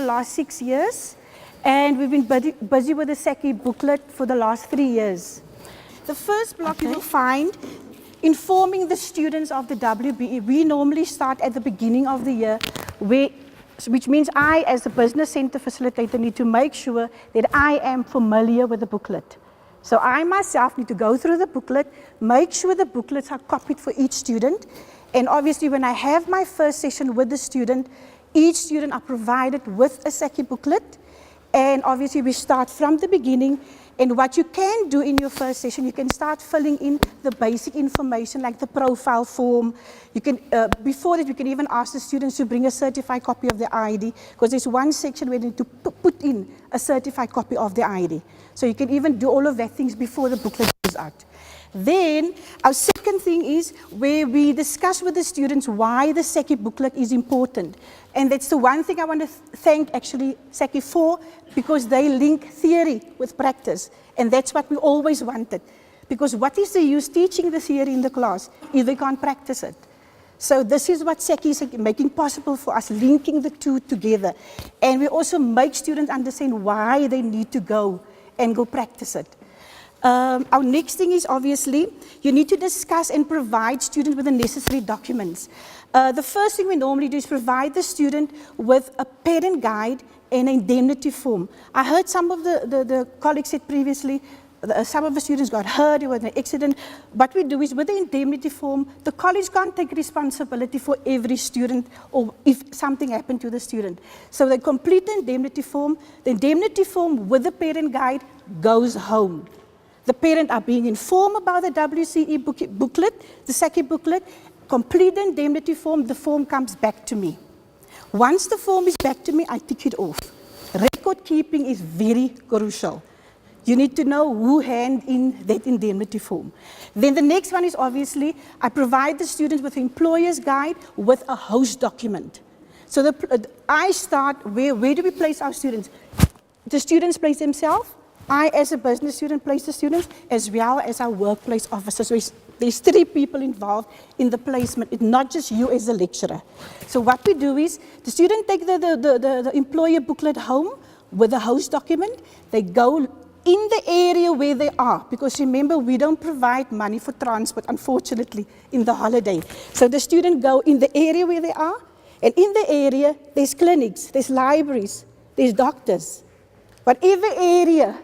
last 6 years, and we've been busy with the SSACI booklet for the last 3 years. The first block you will find informing the students of the WBE. We normally start at the beginning of the year, which means I, as a business center facilitator, need to make sure that I am familiar with the booklet. So I myself need to go through the booklet, make sure the booklets are copied for each student, and obviously when I have my first session with the student, each student are provided with a SSACI booklet, and obviously we start from the beginning. And what you can do in your first session, you can start filling in the basic information like the profile form. You can, before that, you can even ask the students to bring a certified copy of their ID, because there's one section where they need to put in a certified copy of their ID. So you can even do all of that things before the booklet goes out. Then our second thing is where we discuss with the students why the SSACI booklet is important. And that's the one thing I want to thank actually SSACI for, because they link theory with practice. And that's what we always wanted. Because what is the use teaching the theory in the class if they can't practice it? So this is what SSACI is making possible for us, linking the two together. And we also make students understand why they need to go and go practice it. Our next thing is obviously you need to discuss and provide students with the necessary documents. The first thing we normally do is provide the student with a parent guide and an indemnity form. I heard some of the colleagues said previously, some of the students got hurt, there was an accident. What we do is with the indemnity form, the college can't take responsibility for every student or if something happened to the student. So they complete the indemnity form with the parent guide goes home. The parents are being informed about the WCE booklet, the SSACI booklet, complete the indemnity form, the form comes back to me. Once the form is back to me, I tick it off. Record keeping is very crucial. You need to know who handed in that indemnity form. Then the next one is obviously, I provide the students with an employer's guide with a host document. So I start, where do we place our students? The students place themselves. I, as a business student, place the students, as well as our workplace officers. So there's 3 people involved in the placement. It's not just you as a lecturer. So what we do is, the student take the employer booklet home with the host document. They go in the area where they are, because remember, we don't provide money for transport, unfortunately, in the holiday. So the student go in the area where they are, and in the area, there's clinics, there's libraries, there's doctors. Whatever area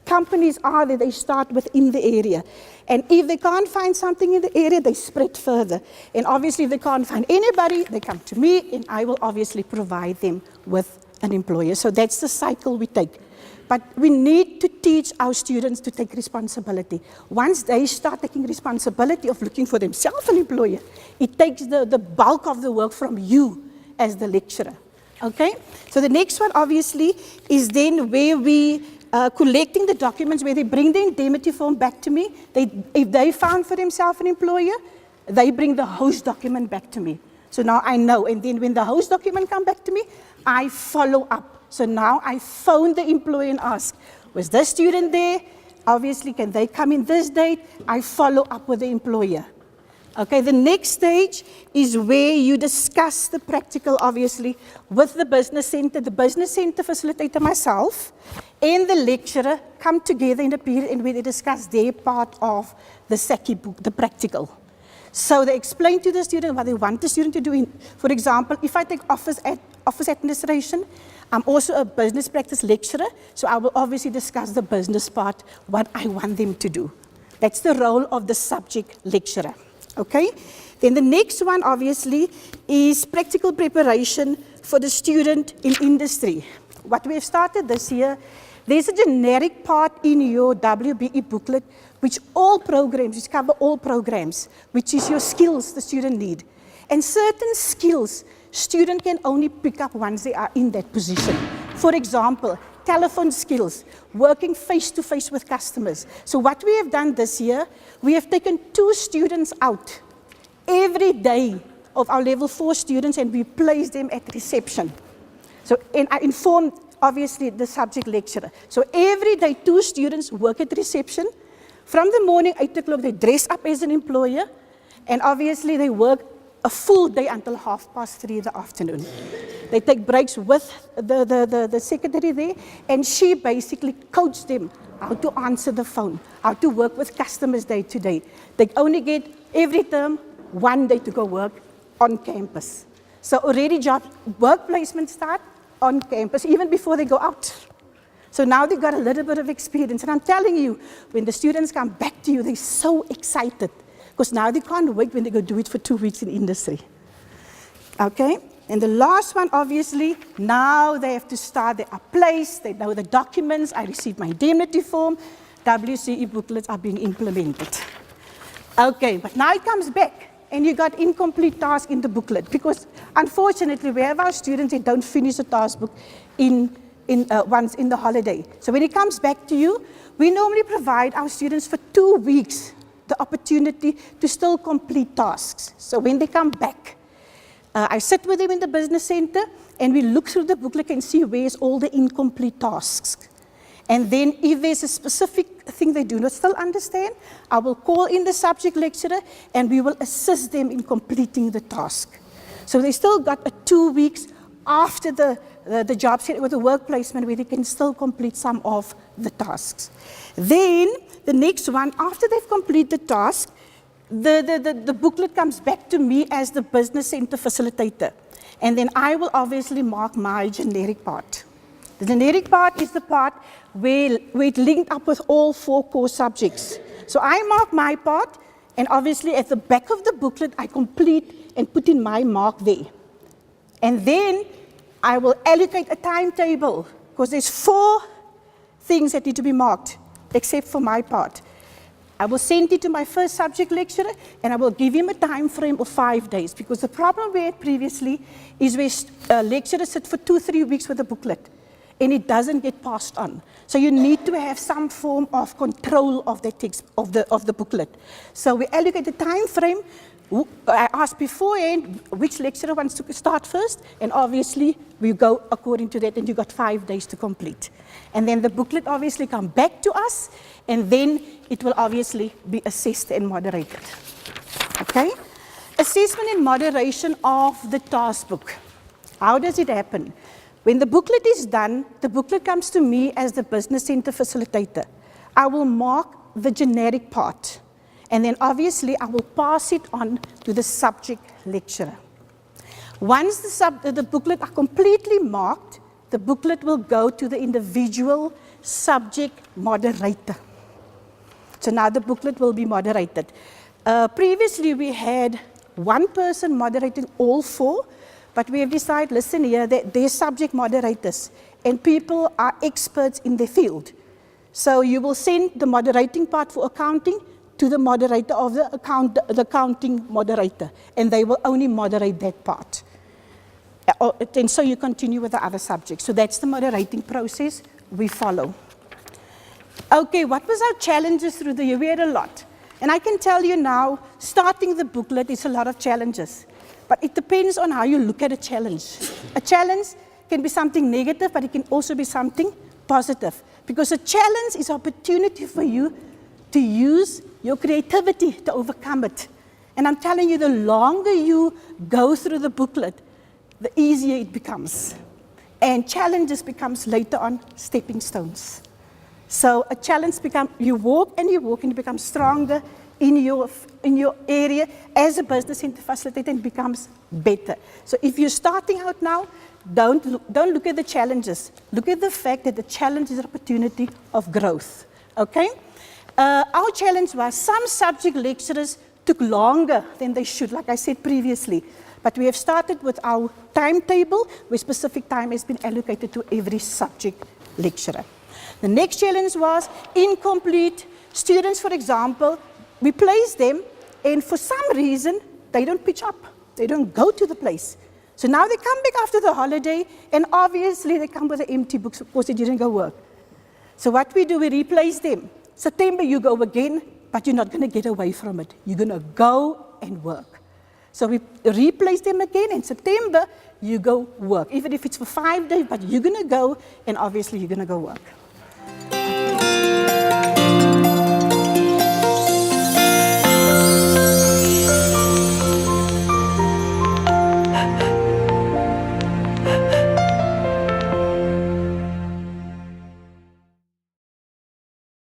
companies are there, they start within the area. And if they can't find something in the area, they spread further. And obviously, if they can't find anybody, they come to me, and I will obviously provide them with an employer. So that's the cycle we take. But we need to teach our students to take responsibility. Once they start taking responsibility of looking for themselves an employer, it takes the bulk of the work from you as the lecturer. Okay? So the next one, obviously, is then where we collecting the documents, where they bring the indemnity form back to me. If they found for themselves an employer, they bring the host document back to me. So now I know. And then when the host document come back to me, I follow up. So now I phone the employer and ask, was this student there? Obviously, can they come in this date? I follow up with the employer. Okay, the next stage is where you discuss the practical, obviously, with the business center facilitator, myself, and the lecturer come together in a period in where they discuss their part of the SSACI book, the practical. So they explain to the student what they want the student to do. For example, if I take office administration, I'm also a business practice lecturer, so I will obviously discuss the business part, what I want them to do. That's the role of the subject lecturer. Okay? Then the next one, obviously, is practical preparation for the student in industry. What we have started this year, there's a generic part in your WBE booklet, which cover all programs, which is your skills the student need. And certain skills, student can only pick up once they are in that position. For example, telephone skills, working face-to-face with customers. So what we have done this year, we have taken 2 students out every day of our level 4 students, and we place them at reception. So, and I informed, obviously, the subject lecturer. So every day, 2 students work at reception. From the morning, 8 o'clock, they dress up as an employer, and obviously they work a full day until 3:30 in the afternoon. They take breaks with the secretary there, and she basically coaches them how to answer the phone, how to work with customers day to day. They only get every term 1 day to go work on campus. So already work placement start on campus, even before they go out. So now they've got a little bit of experience. And I'm telling you, when the students come back to you, they're so excited. Because now they can't wait when they go do it for 2 weeks in industry. Okay? And the last one, obviously, now they have to start, they are placed, they know the documents, I received my indemnity form, WCE booklets are being implemented. Okay, but now it comes back. And you got incomplete task in the booklet, because unfortunately we have our students that don't finish the task book once in the holiday. So when it comes back to you, we normally provide our students for 2 weeks the opportunity to still complete tasks. So when they come back, I sit with them in the business center and we look through the booklet and see where's all the incomplete tasks. And then if there's a specific thing they do not still understand, I will call in the subject lecturer and we will assist them in completing the task. So they still got 2 weeks after the job set with the work placement where they can still complete some of the tasks. Then the next one, after they've completed the task, the booklet comes back to me as the business center facilitator. And then I will obviously mark my generic part. The generic part is the part where it linked up with all 4 core subjects. So I mark my part, and obviously at the back of the booklet, I complete and put in my mark there. And then I will allocate a timetable, because there's 4 things that need to be marked, except for my part. I will send it to my first subject lecturer, and I will give him a time frame of 5 days, because the problem we had previously is where lecturers sit for 2-3 weeks with a booklet, and it doesn't get passed on. So you need to have some form of control of the text of the booklet. So we allocate the time frame. I ask beforehand which lecturer wants to start first, and obviously we go according to that, and you got 5 days to complete. And then the booklet obviously come back to us, and then it will obviously be assessed and moderated. Okay? Assessment and moderation of the task book. How does it happen? When the booklet is done, the booklet comes to me as the business center facilitator. I will mark the generic part, and then obviously I will pass it on to the subject lecturer. Once the booklet are completely marked, the booklet will go to the individual subject moderator. So now the booklet will be moderated. Previously we had one person moderating all 4, but we have decided, listen here, that they're subject moderators, and people are experts in their field. So you will send the moderating part for accounting to the moderator of the accounting moderator, and they will only moderate that part. And so you continue with the other subjects. So that's the moderating process we follow. Okay, what was our challenges through the year? We had a lot. And I can tell you now, starting the booklet is a lot of challenges. But it depends on how you look at a challenge. A challenge can be something negative, but it can also be something positive. Because a challenge is an opportunity for you to use your creativity to overcome it. And I'm telling you, the longer you go through the booklet, the easier it becomes. And challenges becomes later on stepping stones. So a challenge becomes, you walk and you become stronger in your area as a business center facilitator, and becomes better. So if you're starting out now, don't look at the challenges. Look at the fact that the challenge is an opportunity of growth. Okay? Our challenge was some subject lecturers took longer than they should, like I said previously. But we have started with our timetable, where specific time has been allocated to every subject lecturer. The next challenge was incomplete students, for example. We place them, and for some reason, they don't pitch up. They don't go to the place. So now they come back after the holiday, and obviously they come with the empty books, of course they didn't go work. So what we do, we replace them. September you go again, but you're not going to get away from it. You're going to go and work. So we replace them again. In September, you go work. Even if it's for 5 days, but you're going to go, and obviously you're going to go work.